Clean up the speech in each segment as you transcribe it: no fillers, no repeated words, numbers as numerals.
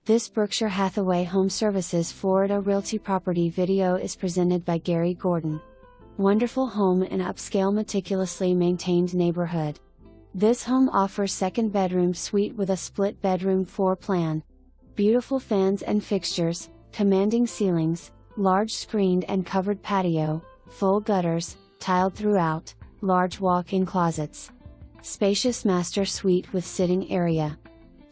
This Berkshire Hathaway HomeServices Florida Realty property video is presented by Gary Gordon. Wonderful home in upscale meticulously maintained neighborhood. This home offers second bedroom suite with a split bedroom floor plan. Beautiful fans and fixtures, commanding ceilings, large screened and covered patio, full gutters, tiled throughout, large walk-in closets. Spacious master suite with sitting area.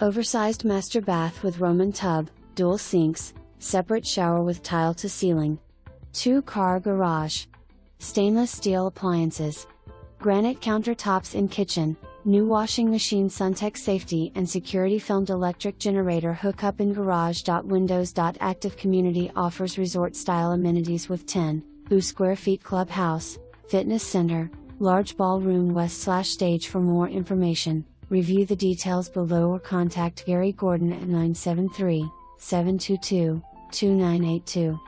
Oversized master bath with Roman tub, dual sinks, separate shower with tile to ceiling. 2-car garage. Stainless steel appliances. Granite countertops in kitchen, new washing machine SUNTEK safety and security filmed electric generator hookup in GARAGE.WINDOWS.ACTIVE community offers resort style amenities with 10 square feet clubhouse, fitness center, large ballroom west/stage. For more information, review the details below or contact Gary Gordon at 973-722-2982.